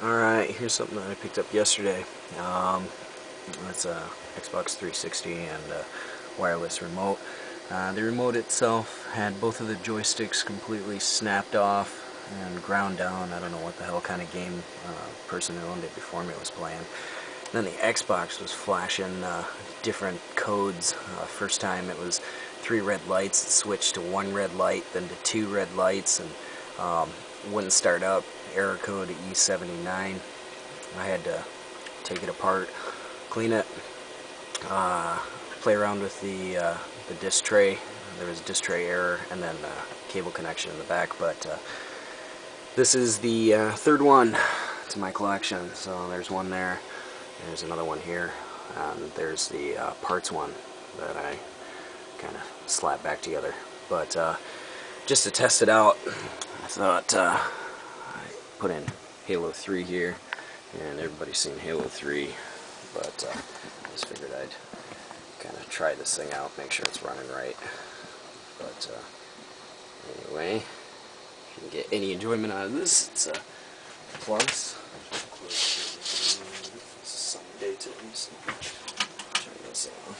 Alright, here's something that I picked up yesterday. It's a Xbox 360 and a wireless remote. The remote itself had both of the joysticks completely snapped off and ground down. I don't know what the hell kind of game person who owned it before me was playing. Then the Xbox was flashing different codes. First time it was 3 red lights, it switched to 1 red light, then to 2 red lights, and wouldn't start up. Error code E79. I had to take it apart, clean it, play around with the disc tray. There was a disc tray error, and then cable connection in the back. But this is the third one to my collection. So there's one there. There's another one here. There's the parts one that I kind of slapped back together. But just to test it out, I thought I'd put in Halo 3 here, and everybody's seen Halo 3, but I just figured I'd kind of try this thing out, make sure it's running right. But anyway, if you can get any enjoyment out of this, it's a plus. Someday to at least turn this on.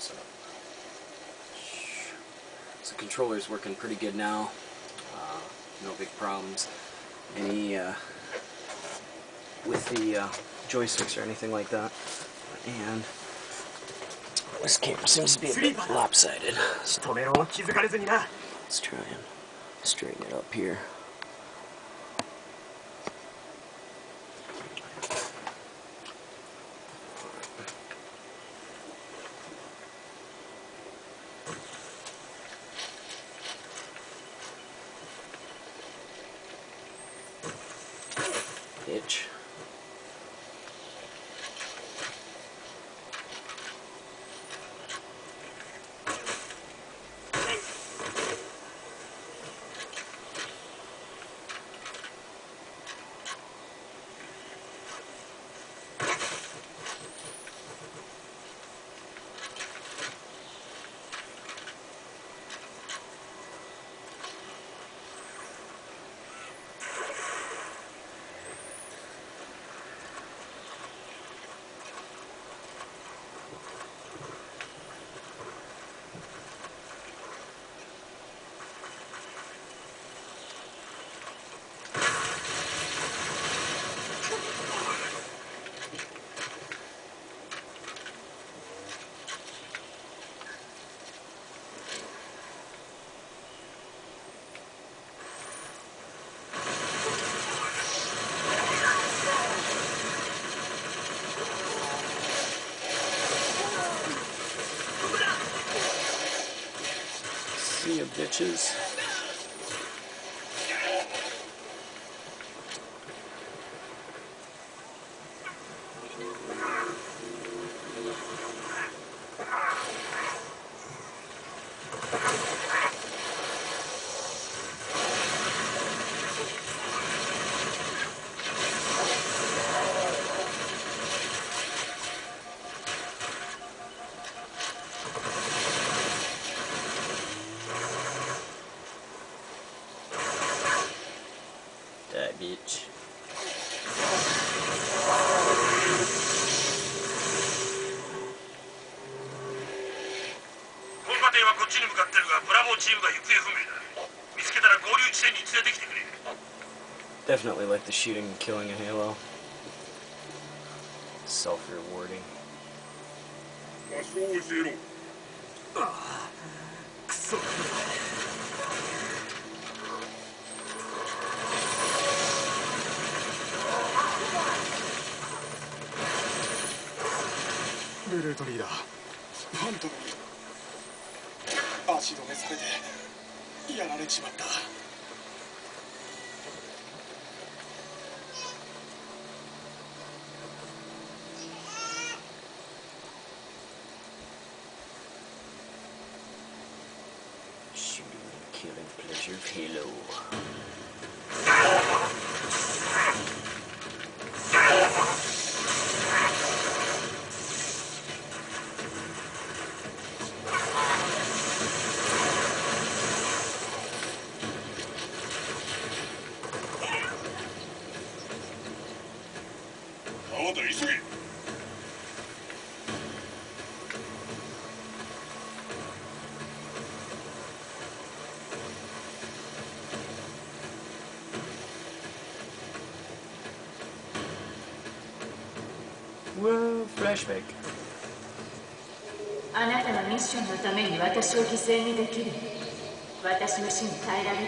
So the controller's working pretty good now. No big problems. Any with the joysticks or anything like that. And this camera seems to be a bit lopsided. So let's try and straighten it up here. Hitch. See you, bitches. Die, bitch. Definitely like the shooting and killing in Halo. Self-rewarding. Shooting and killing pleasure of Halo. Whoa, flashback. あなたのミッションのために私を犠牲にできる。私の死に耐えられる。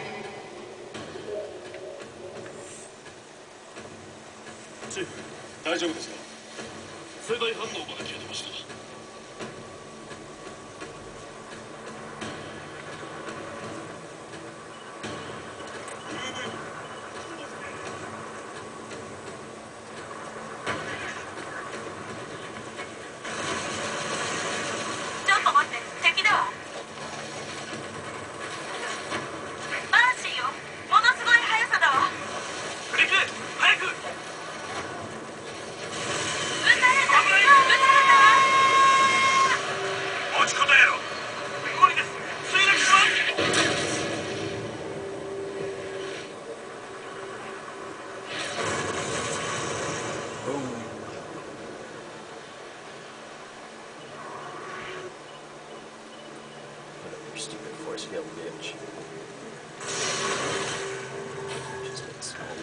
チーフ、大丈夫ですか？生体反応まで消えてました。Stupid force field bitch. Just been smoked.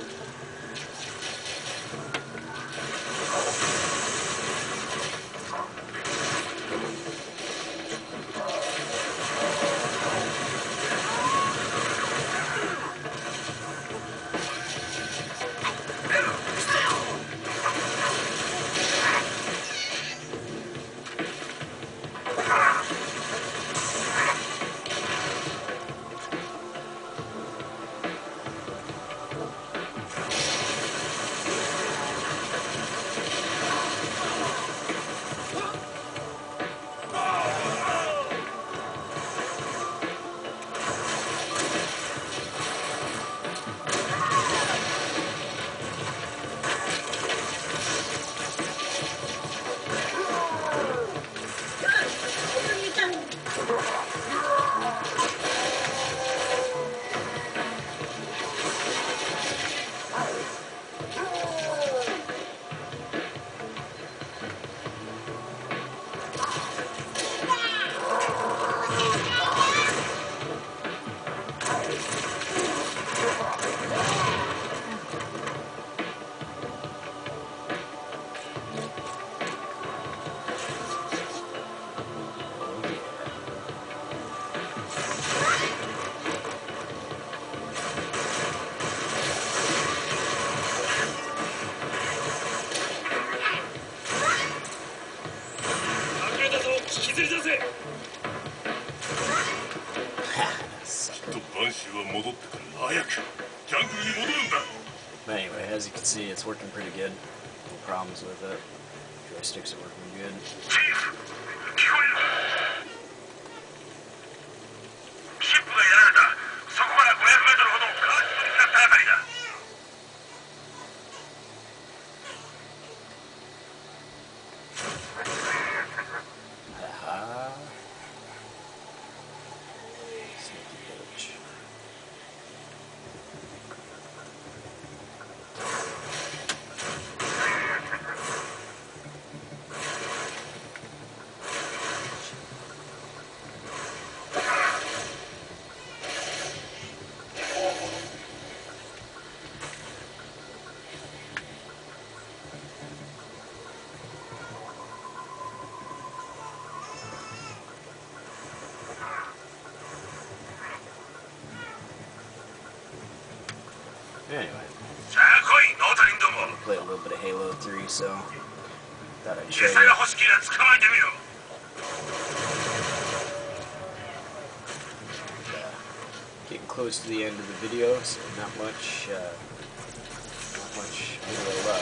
Anyway, as you can see, it's working pretty good. No problems with it. Joysticks are working good. Haha. Sneaky bitch. Anyway, play a little bit of Halo 3, so thought I'd show you. Getting close to the end of the video, so not much Halo left.